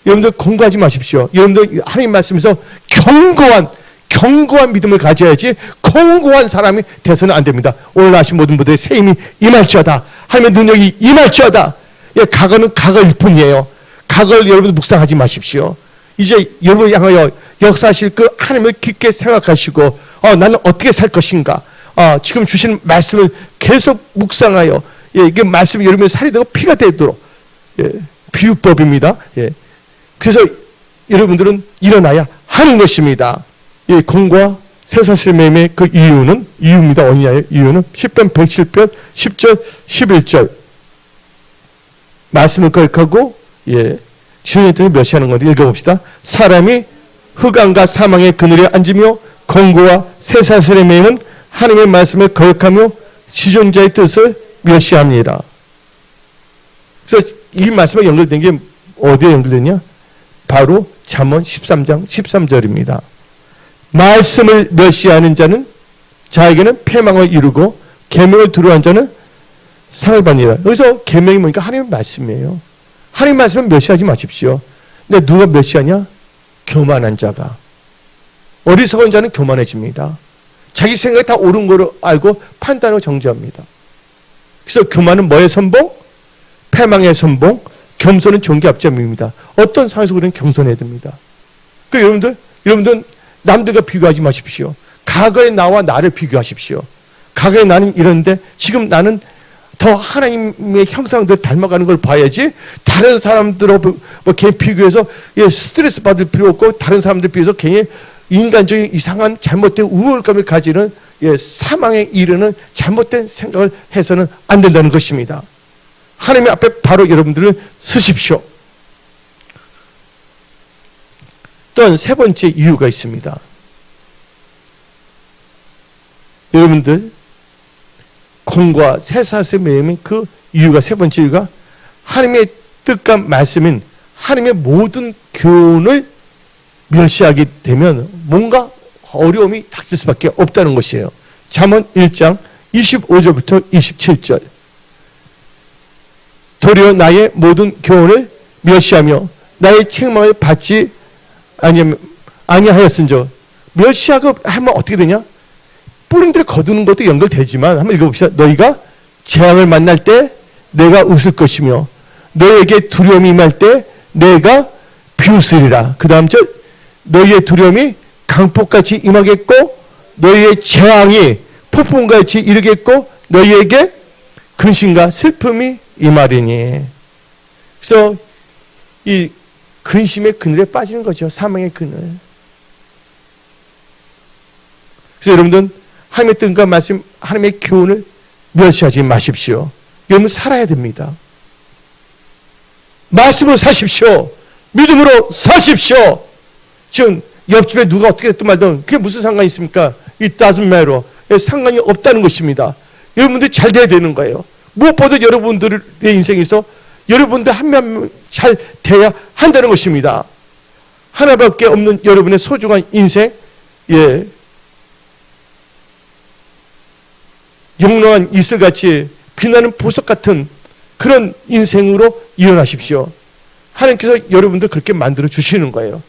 여러분들 공고하지 마십시오. 여러분들 하나님 말씀에서 견고한 믿음을 가져야지 공고한 사람이 돼서는 안 됩니다. 오늘 아신 모든 분들의 새 힘이 임할지어다. 하나님의 능력이 임할지어다. 과거는 과거일 뿐이에요. 과거를 여러분 묵상하지 마십시오. 이제 여러분을 향하여 역사하실 그 하나님을 깊게 생각하시고 나는 어떻게 살 것인가. 지금 주신 말씀을 계속 묵상하여 이게 말씀이 여러분의 살이 되고 피가 되도록 비유법입니다. 그래서 여러분들은 일어나야 하는 것입니다. 공과 쇠사슬 매임의 그 이유입니다. 어디냐요? 이유는 10편 107편 10절 11절 말씀을 거역하고 지존의 뜻을 멸시하는 건데 읽어봅시다. 사람이 흑암과 사망의 그늘에 앉으며 공고와 쇠사슬의 매임은 하나님의 말씀을 거역하며 지존자의 뜻을 멸시합니다. 그래서 이 말씀에 연결된 게 어디에 연결되냐? 바로 잠언 13장 13절입니다. 말씀을 멸시하는 자는 자에게는 패망을 이루고 계명을 두려워하는 자는 상을 받느니라. 여기서 계명이 뭐니까 하나님의 말씀이에요. 하나님 말씀은 멸시하지 마십시오. 근데 누가 멸시하냐? 교만한 자가. 어리석은 자는 교만해집니다. 자기 생각이 다 옳은 거로 알고 판단하고 정죄합니다. 그래서 교만은 뭐의 선봉? 패망의 선봉. 겸손은 존귀 앞잡입니다. 어떤 상황에서 우리는 겸손해야 됩니다. 그 여러분들 남들과 비교하지 마십시오. 과거의 나와 나를 비교하십시오. 과거의 나는 이런데 지금 나는 더 하나님의 형상들 닮아가는 걸 봐야지 다른 사람들하고 괜히 비교해서 스트레스 받을 필요 없고 다른 사람들 비해서 괜히 인간적인 이상한 잘못된 우월감을 가지는 사망에 이르는 잘못된 생각을 해서는 안 된다는 것입니다. 하나님 앞에 바로 여러분들은 서십시오. 또한 세 번째 이유가 있습니다. 여러분들 공과 쇠사슬 매임인 그 이유가 세 번째 이유가 하나님의 뜻과 말씀인 하나님의 모든 교훈을 멸시하게 되면 뭔가 어려움이 닥칠 수밖에 없다는 것이에요. 잠언 1장 25절부터 27절 도리어 나의 모든 교훈을 멸시하며 나의 책망을 받지 아니하였은저. 멸시하고 하면 어떻게 되냐? 뿌림들을 거두는 것도 연결되지만 한번 읽어봅시다. 너희가 재앙을 만날 때 내가 웃을 것이며 너희에게 두려움이 임할 때 내가 비웃으리라. 그 다음 절 너희의 두려움이 강폭같이 임하겠고 너희의 재앙이 폭풍같이 이르겠고 너희에게 근심과 슬픔이 임하리니. 그래서 이 근심의 그늘에 빠지는 거죠. 사망의 그늘. 그래서 여러분들은 하나님의 뜻과 말씀, 하나님의 교훈을 멸시하지 마십시오. 여러분 살아야 됩니다. 말씀으로 사십시오. 믿음으로 사십시오. 지금 옆집에 누가 어떻게 됐든 말든 그게 무슨 상관이 있습니까? It doesn't matter. 상관이 없다는 것입니다. 여러분들이 잘 돼야 되는 거예요. 무엇보다 여러분들의 인생에서 여러분들 한 명 잘 돼야 한다는 것입니다. 하나밖에 없는 여러분의 소중한 인생, 영롱한 이슬같이 빛나는 보석 같은 그런 인생으로 일어나십시오. 하나님께서 여러분들 그렇게 만들어 주시는 거예요.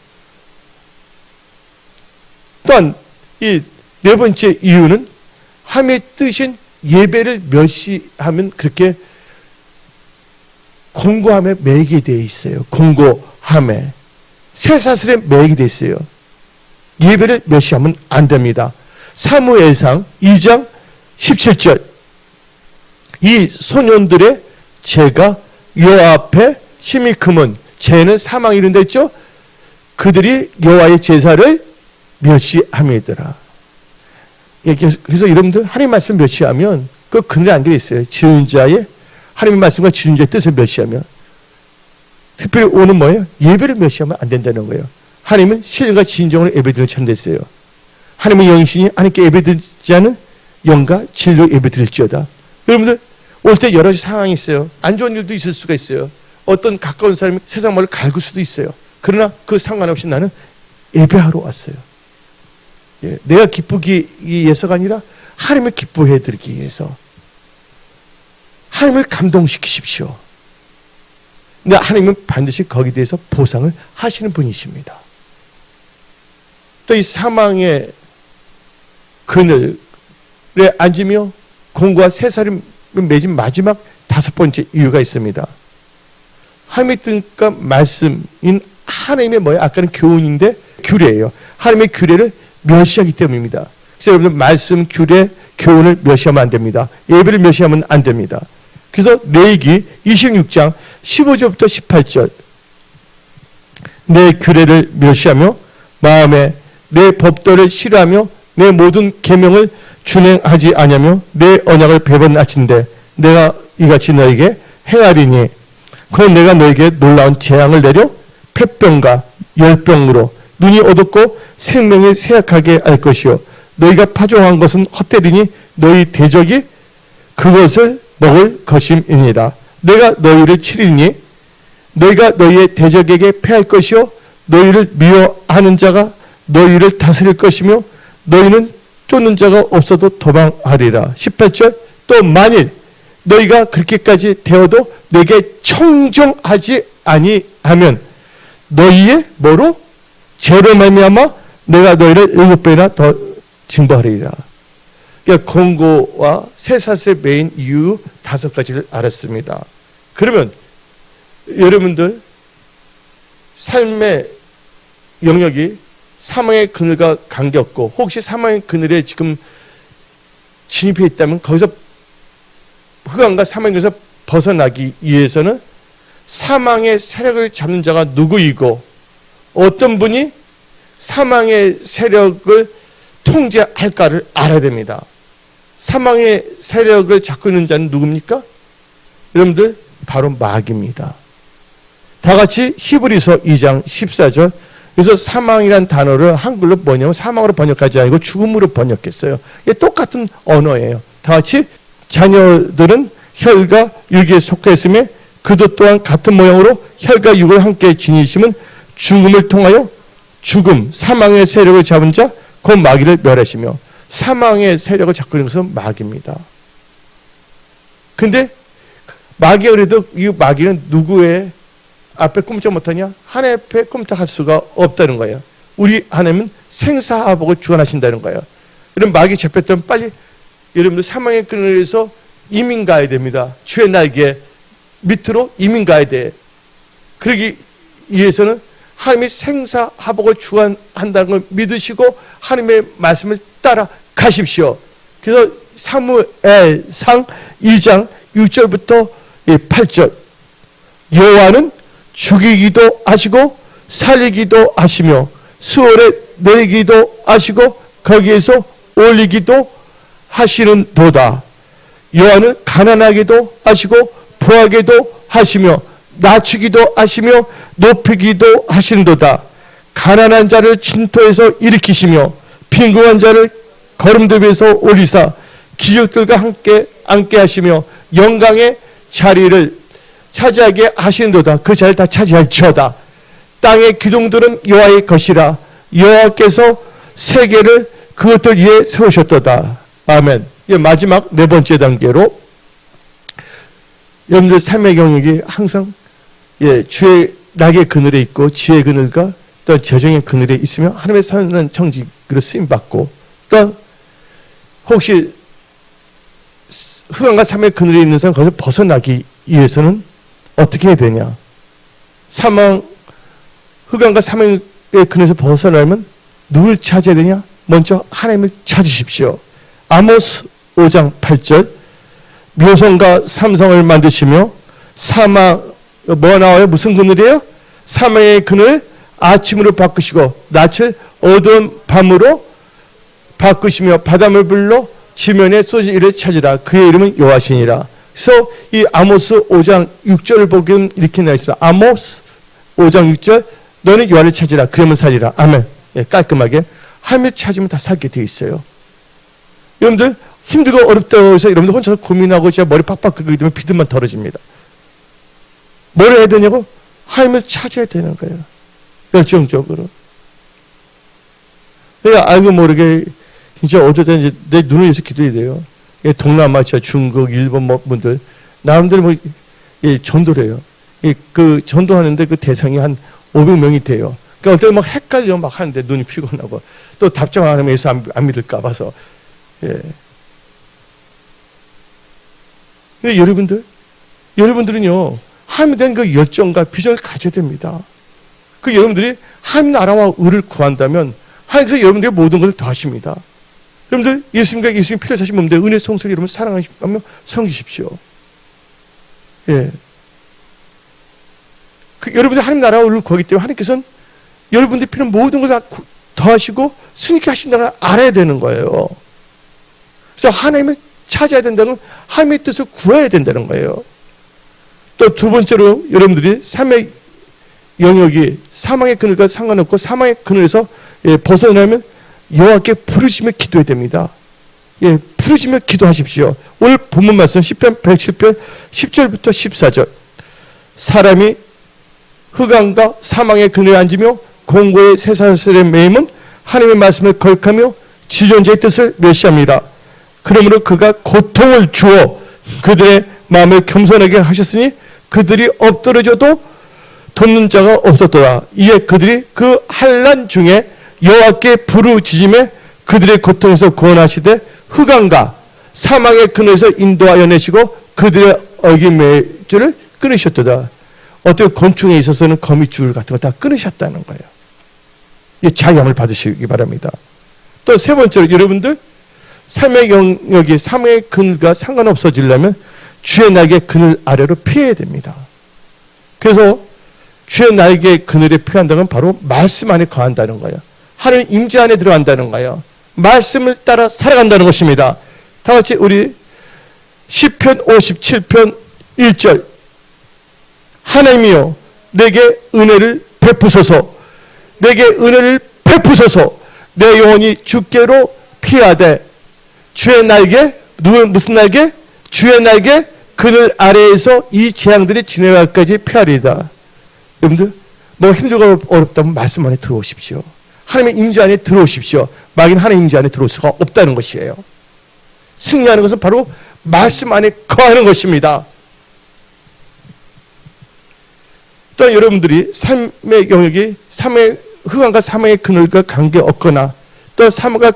또한 이 네 번째 이유는 하나님의 뜻인 예배를 멸시하면 그렇게 공고함에 매이게 되어 있어요. 공고함에 쇠사슬에 매이게 되어 있어요. 예배를 멸시하면 안 됩니다. 사무엘상 2장 17절 이 소년들의 죄가 여호와 앞에 심히 크면 죄는 사망이 이른다 했죠. 그들이 여호와의 제사를 멸시함이더라. 그래서 여러분들 하나님 말씀 멸시하면 그 그늘에 안겨 있어요. 지은 자의 하나님의 말씀과 지은 자의 뜻을 멸시하면 특별히 오는 뭐예요? 예배를 멸시하면 안 된다는 거예요. 하나님은 신과 진정으로 예배드리는 천대세요. 하나님의 영이시니 하나님께 예배드리지 않은 영과 진리로 예배드릴지어다. 여러분들 올 때 여러 가지 상황이 있어요. 안 좋은 일도 있을 수가 있어요. 어떤 가까운 사람이 세상 말을 갈굴 수도 있어요. 그러나 그 상관없이 나는 예배하러 왔어요. 예, 내가 기쁘기 위해서가 아니라 하나님을 기뻐해 드리기 위해서 하나님을 감동시키십시오. 근데 하나님은 반드시 거기에 대해서 보상을 하시는 분이십니다. 또 이 사망의 그늘에 앉으며 공과 새살이 맺은 마지막 다섯 번째 이유가 있습니다. 하나님의 뜻과 말씀인 하나님의 뭐예요? 아까는 교훈인데 규례예요. 하나님의 규례를 멸시하기 때문입니다. 그래서 여러분들 말씀, 규례, 교훈을 멸시하면 안 됩니다. 예배를 멸시하면 안 됩니다. 그래서 레위기 26장 15절부터 18절 내 규례를 멸시하며 마음에 내 법도를 싫어하며 내 모든 계명을 준행하지 아니하며 내 언약을 배반하친대 내가 이같이 너에게 행하리니 그럼 내가 너에게 놀라운 재앙을 내려 폐병과 열병으로 눈이 어둡고 생명이 쇠약하게 할 것이요 너희가 파종한 것은 헛되리니 너희 대적이 그것을 먹을 것임이니라. 내가 너희를 치리니 너희가 너희의 대적에게 패할 것이요 너희를 미워하는 자가 너희를 다스릴 것이며 너희는 쫓는 자가 없어도 도망하리라. 18절 또 만일 너희가 그렇게까지 되어도 내게 청정하지 아니하면 너희의 뭐로? 죄로 말미암아 내가 너희를 7배나 더 징벌하리라. 그러니까 공고와 쇠사슬 메인 이유 5가지를 알았습니다. 그러면 여러분들 삶의 영역이 사망의 그늘과 관계없고 혹시 사망의 그늘에 지금 진입해 있다면 거기서 흑암과 사망에서 벗어나기 위해서는 사망의 세력을 잡는 자가 누구이고 어떤 분이 사망의 세력을 통제할까를 알아야 됩니다. 사망의 세력을 잡고 있는 자는 누굽니까? 여러분들 바로 마귀입니다. 다 같이 히브리서 2장 14절 그래서 사망이란 단어를 한글로 뭐냐면 사망으로 번역하지 않고 죽음으로 번역했어요. 이게 똑같은 언어예요. 다 같이 자녀들은 혈과 육에 속했으며 그도 또한 같은 모양으로 혈과 육을 함께 지니심은 죽음을 통하여 죽음, 사망의 세력을 잡은 자, 그 마귀를 멸하시며 사망의 세력을 잡고 있는 것은 마귀입니다. 근데 마귀가 그래도 이 마귀는 누구의 앞에 꼼짝 못하냐? 하나님 앞에 꼼짝할 수가 없다는 거예요. 우리 하나님은 생사화복을 주관하신다는 거예요. 이런 마귀 잡혔다면 빨리 여러분들 사망의 그늘에서 이민 가야 됩니다. 주의 날개 밑으로 이민 가야 돼. 그러기 위해서는 하나님이 생사화복을 주관한다는 걸 믿으시고 하나님의 말씀을 따라 가십시오. 그래서 사무엘상 2장 6절부터 8절 여호와는 죽이기도 하시고 살리기도 하시며 수월에 내리기도 하시고 거기에서 올리기도 하시는 도다. 여호와는 가난하게도 하시고 부하게도 하시며 낮추기도 하시며 높이기도 하시는도다. 가난한 자를 진토에서 일으키시며 빈궁한 자를 거름돌에서 올리사 기적들과 함께 앉게 하시며 영광의 자리를 차지하게 하시는도다. 그 자리를 다 차지할지어다. 땅의 기둥들은 여호와의 것이라. 여호와께서 세계를 그것들 위에 세우셨도다. 아멘. 마지막 네 번째 단계로 여러분들 삶의 경력이 항상 주의 낙의 그늘에 있고 지혜의 그늘과 또 재정의 그늘에 있으며 하나님의 선한 청지기로 쓰임받고, 또 혹시 흑암과 사망의 그늘에 있는 사람 거기서 벗어나기 위해서는 어떻게 해야 되냐? 흑암과 사망의 그늘에서 벗어나려면 누굴 찾아야 되냐? 먼저 하나님을 찾으십시오. 아모스 5장 8절, 묘성과 삼성을 만드시며 뭐 나와요? 무슨 그늘이에요? 사망의 그늘 아침으로 바꾸시고 낯을 어두운 밤으로 바꾸시며 바닷물 불로 지면에 쏟으신 이를 찾으라. 그의 이름은 여호와시니라. 그래서 이 아모스 5장 6절을 보기엔 이렇게 나와 있습니다. 아모스 5장 6절, 너는 여호와를 찾으라. 그러면 살리라. 아멘. 예, 깔끔하게 하나님을 찾으면 다 살게 돼 있어요. 여러분들 힘들고 어렵다고 해서 여러분들 혼자서 고민하고 진짜 머리 팍팍 긁게 되면 비듬만 덜어집니다. 뭘 해야 되냐고? 하나님을 찾아야 되는 거예요. 열정적으로. 내가 알고 모르게 진짜 어쩌다 이제 내 눈을 위해서 기도해야 돼요. 동남아시아, 중국, 일본 분들 나름대로 전도를 해요. 그 전도하는데 그 대상이 한 500명이 돼요. 그러니까 어떨 때 막 헷갈려 막 하는데 눈이 피곤하고 또 답장 안 하면 예수 안 믿을까 봐서. 예. 근데 여러분들은요, 하나님에 대한 그 열정과 비전을 가져야 됩니다. 그 여러분들이 하나님 나라와 의를 구한다면 하나님께서 여러분들의 모든 것을 더하십니다. 여러분들 예수님과 예수님 피를 사신 몸인데 은혜 성소를 여러분 사랑하시며 섬기십시오. 예. 여러분들 하나님 나라와 의를 구하기 때문에 하나님께서는 여러분들이 필요한 모든 것을 다 더하시고 승리케 하신다는 걸 알아야 되는 거예요. 그래서 하나님을 찾아야 된다는 건 하나님의 뜻을 구해야 된다는 거예요. 또 두 번째로 여러분들이 삶의 영역이 사망의 그늘과 상관없고 사망의 그늘에서 벗어나면 여호와께 부르시며 기도해야 됩니다. 예, 부르시며 기도하십시오. 오늘 본문 말씀 시편 107편 10절부터 14절. 사람이 흑암과 사망의 그늘에 앉으며 공고의 쇠사슬에 매임은 하나님의 말씀을 거역하며 지존자의 뜻을 멸시합니다. 그러므로 그가 고통을 주어 그들의 마음을 겸손하게 하셨으니 그들이 엎드러져도 돕는 자가 없었도다. 이에 그들이 그 환난 중에 여호와께 부르짖음에 그들의 고통에서 구원하시되 흑암과 사망의 그늘에서 인도하여 내시고 그들의 어기매줄을 끊으셨도다. 어떻게 곤충에 있어서는 거미줄 같은 거 다 끊으셨다는 거예요. 이 자유함을 받으시기 바랍니다. 또 세 번째로 여러분들 삶의 영역이 사망의 그늘과 상관없어지려면 주의 날개 그늘 아래로 피해야 됩니다. 그래서 주의 날개 그늘에 피한다는 건 바로 말씀 안에 거한다는 거예요. 하나님 임재 안에 들어간다는 거예요. 말씀을 따라 살아간다는 것입니다. 다 같이 우리 시편 57편 1절. 하나님이여 내게 은혜를 베푸소서. 내게 은혜를 베푸소서. 내 영혼이 주께로 피하되 주의 날개, 무슨 날개? 주의 날개 그늘 아래에서 이 재앙들이 지나갈까지 피하리이다. 여러분들 뭐 힘들고 어렵다면 말씀 안에 들어오십시오. 하나님의 임재 안에 들어오십시오. 마귀는 하나님 임재 안에 들어올 수가 없다는 것이에요. 승리하는 것은 바로 말씀 안에 거하는 것입니다. 또 여러분들이 삶의 영역이 흑암과 사망의 그늘과 관계없거나 또 사망과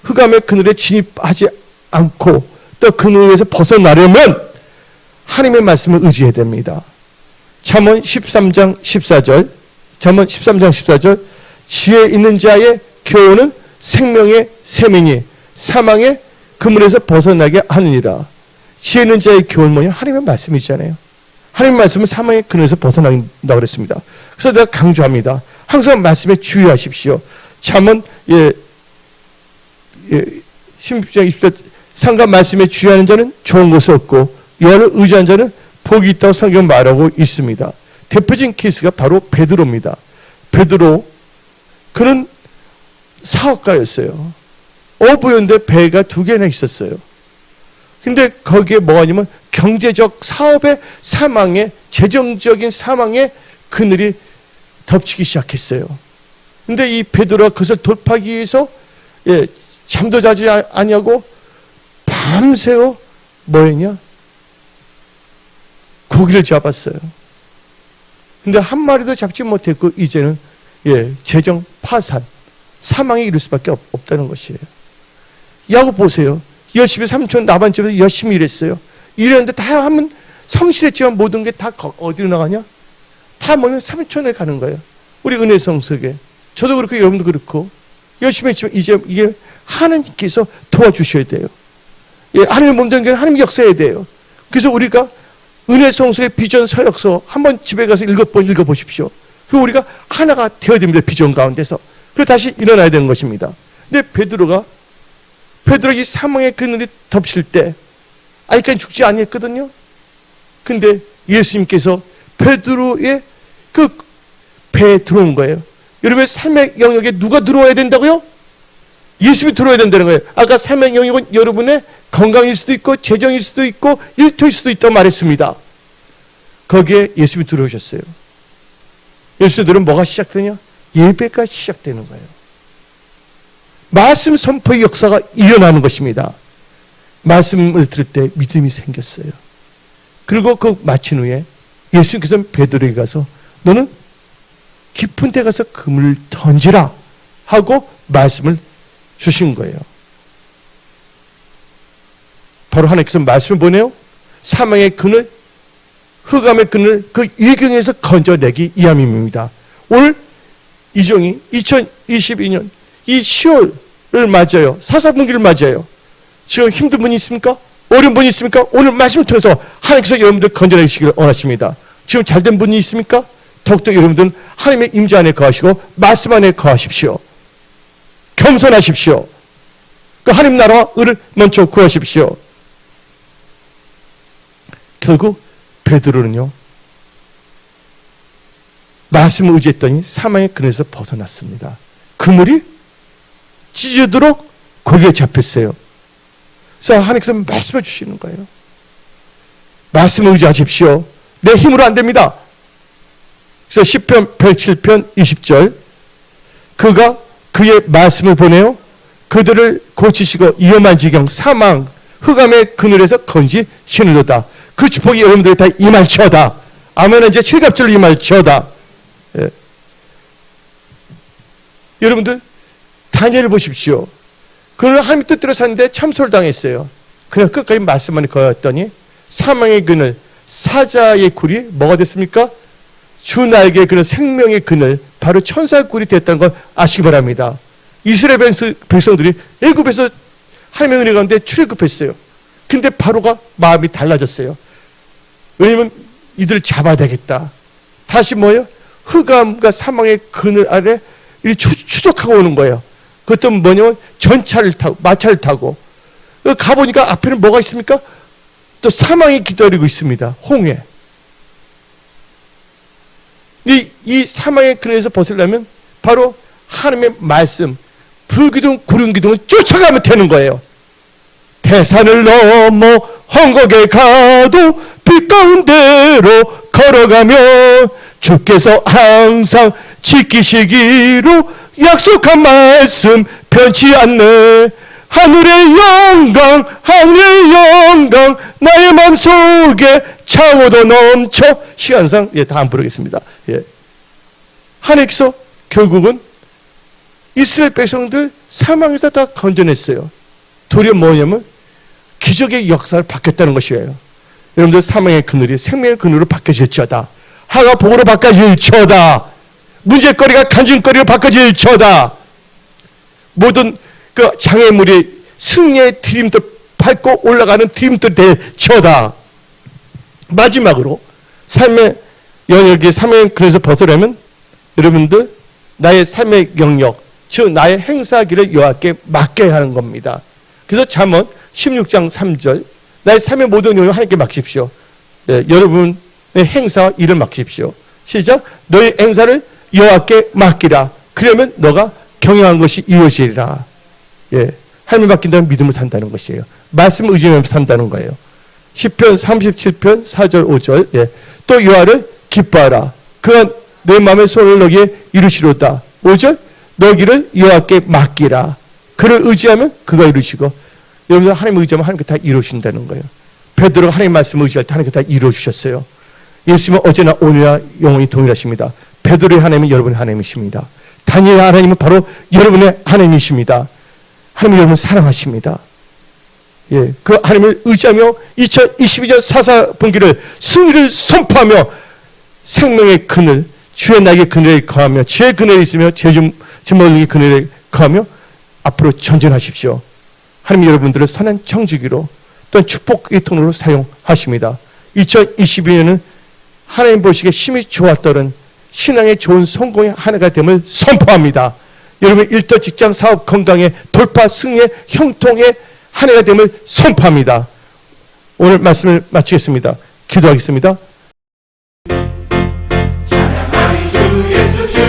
흑암의 그늘에 진입하지 않고 또 그늘에서 벗어나려면 하나님의 말씀을 의지해야 됩니다. 잠언 13장 14절, 잠언 13장 14절, 지혜 있는 자의 교훈은 생명의 샘이니 사망의 그물에서 벗어나게 하느니라. 지혜 있는 자의 교훈은 뭐냐? 하나님의 말씀이잖아요. 하나님의 말씀은 사망의 그늘에서 벗어난다고 그랬습니다. 그래서 내가 강조합니다. 항상 말씀에 주의하십시오. 잠언 16장 20절, 상과 말씀에 주의하는 자는 좋은 것이 없고 여호와를 의지하는 자는 복이 있다고 성경 말하고 있습니다. 대표적인 케이스가 바로 베드로입니다. 베드로, 그는 사업가였어요. 어부였는데 배가 2개나 있었어요. 근데 거기에 뭐가 있냐면 경제적 사업의 사망에, 재정적인 사망의 그늘이 덮치기 시작했어요. 근데 이 베드로가 그것을 돌파하기 위해서 잠도 자지 아니하고 밤새워 뭐 했냐? 고기를 잡았어요. 근데 한 마리도 잡지 못했고 이제는 재정 파산, 사망에 이를 수밖에 없다는 것이에요. 야곱 보세요. 열심히 삼촌 나반집에서 열심히 일했어요. 일했는데 다 하면 성실했지만 모든 게 다 어디로 나가냐? 다 모이면 삼촌에 가는 거예요. 우리 은혜성석에. 저도 그렇고 여러분도 그렇고 열심히 했지만 이제 이게 하나님께서 도와주셔야 돼요. 하나님의 몸된 게 하나님 역사해야 돼요. 그래서 우리가 은혜성석의 비전 서역서 한번 집에 가서 7번 읽어보십시오. 그리고 우리가 하나가 되어야 됩니다. 비전 가운데서. 그리고 다시 일어나야 되는 것입니다. 근데 베드로가 이 사망의 그늘이 덮칠 때 아직까지 죽지 아니했거든요. 근데 예수님께서 베드로의 그 배에 들어온 거예요. 여러분의 삶의 영역에 누가 들어와야 된다고요? 예수님이 들어와야 된다는 거예요. 아까 삶의 영역은 여러분의 건강일 수도 있고 재정일 수도 있고 일터일 수도 있다고 말했습니다. 거기에 예수님이 들어오셨어요. 예수님들은 뭐가 시작되냐? 예배가 시작되는 거예요. 말씀 선포의 역사가 일어나는 것입니다. 말씀을 들을 때 믿음이 생겼어요. 그리고 그 마친 후에 예수님께서는 베드로에게 가서 너는 깊은 데 가서 그물을 던지라 하고 말씀을 주신 거예요. 바로 하나님께서 말씀을 보내요. 사망의 그늘, 흑암의 그늘, 그 일경에서 건져내기 위함입니다. 오늘 이종이 2022년 이 10월을 맞아요. 사사분기를 맞아요. 지금 힘든 분이 있습니까? 어려운 분이 있습니까? 오늘 말씀을 통해서 하나님께서 여러분들 건져내시기를 원하십니다. 지금 잘된 분이 있습니까? 더욱더 여러분들은 하나님의 임재 안에 거하시고 말씀 안에 거하십시오. 겸손하십시오. 그 하나님 나라와 의를 먼저 구하십시오. 결국 베드로는요, 말씀을 의지했더니 사망의 그늘에서 벗어났습니다. 그물이 찢어지도록 거기에 잡혔어요. 그래서 하나님께서 말씀을 주시는 거예요. 말씀을 의지하십시오. 내 힘으로 안 됩니다. 그래서 시편 107편 20절 그가 그의 말씀을 보내요. 그들을 고치시고 위험한 지경 사망 흑암의 그늘에서 건지시는도다. 그 축복이 여러분들이 다 임할지어다. 아멘. 이제 7갑절로 임할지어다. 여러분들 다니엘을 보십시오. 그는 하나님 뜻대로 사는데 참소를 당했어요. 그냥 끝까지 말씀만 거였더니 사망의 그늘, 사자의 굴이 뭐가 됐습니까? 주 날개의 그늘, 생명의 그늘, 바로 천사의 굴이 됐다는 걸 아시기 바랍니다. 이스라엘 백성들이 애굽에서 하나님의 은혜 가운데 출애굽했어요. 근데 바로가 마음이 달라졌어요. 왜냐면 이들을 잡아야 되겠다. 다시 뭐예요? 흑암과 사망의 그늘 아래 추적하고 오는 거예요. 그것도 뭐냐면 전차를 타고 마차를 타고 가보니까 앞에는 뭐가 있습니까? 또 사망이 기다리고 있습니다. 홍해. 이 사망의 그늘에서 벗으려면 바로 하나님의 말씀, 불기둥, 구름기둥을 쫓아가면 되는 거예요. 태산을 넘어 헝곡에 가도 빛 가운데로 걸어가며 주께서 항상 지키시기로 약속한 말씀 변치 않네. 하늘의 영광 나의 마음속에 차오도 넘쳐. 시간상 다 안 부르겠습니다. 하나님께서 결국은 이스라엘 백성들 사망에서 다 건져냈어요. 도리어 뭐냐면 기적의 역사를 바뀌었다는 것이에요. 여러분들 사망의 그늘이 생명의 그늘로 바뀌어질지어다. 하가 복으로 바뀌어질지어다. 문제거리가 간증거리로 바뀌어질지어다. 모든 그 장애물이 승리의 디딤돌 밟고 올라가는 디딤돌 될지어다. 마지막으로 삶의 영역이 사망의 그늘에서 벗으려면 여러분들 나의 삶의 영역, 즉 나의 행사하기를 여호와께 맡겨야 하는 겁니다. 그래서 잠언 16장 3절 나의 삶의 모든 영역을 하나님께 맡기십시오. 여러분의 행사와 일을 맡기십시오. 시작. 너의 행사를 여호와께 맡기라. 그러면 너가 경영한 것이 이루어지리라. 하나님 맡긴다면 믿음을 산다는 것이에요. 말씀을 의지하면서 산다는 거예요. 시편 37편 4절 5절 또 여호와를 기뻐하라. 그가 내 마음의 소원을 너기에 이루시로다. 5절 너기를 여호와께 맡기라. 그를 의지하면 그가 이루시고 여러분들 하나님 의지하면 하나님께 다 이루신다는 거예요. 베드로가 하나님 말씀을 의지할 때 하나님께 다 이루어주셨어요. 예수님은 어제나 오늘이나 영원히 동일하십니다. 베드로의 하나님은 여러분의 하나님이십니다. 다니엘의 하나님은 바로 여러분의 하나님이십니다. 하나님은 여러분을 사랑하십니다. 예, 그 하나님을 의지하며 2022년 사사분기를 승리를 선포하며 생명의 그늘, 주의 날개 그늘에 거하며 지혜의 그늘에 있으며 제물의 그늘에 거하며 앞으로 전진하십시오. 하나님 여러분들을 선한 청지기로 또한 축복의 통로로 사용하십니다. 2022년은 하나님 보시기에 힘이 좋았던 신앙의 좋은 성공의 한 해가 됨을 선포합니다. 여러분 일터 직장 사업 건강의 돌파 승리의 형통의 한 해가 됨을 선포합니다. 오늘 말씀을 마치겠습니다. 기도하겠습니다. 찬양하리 주 예수 주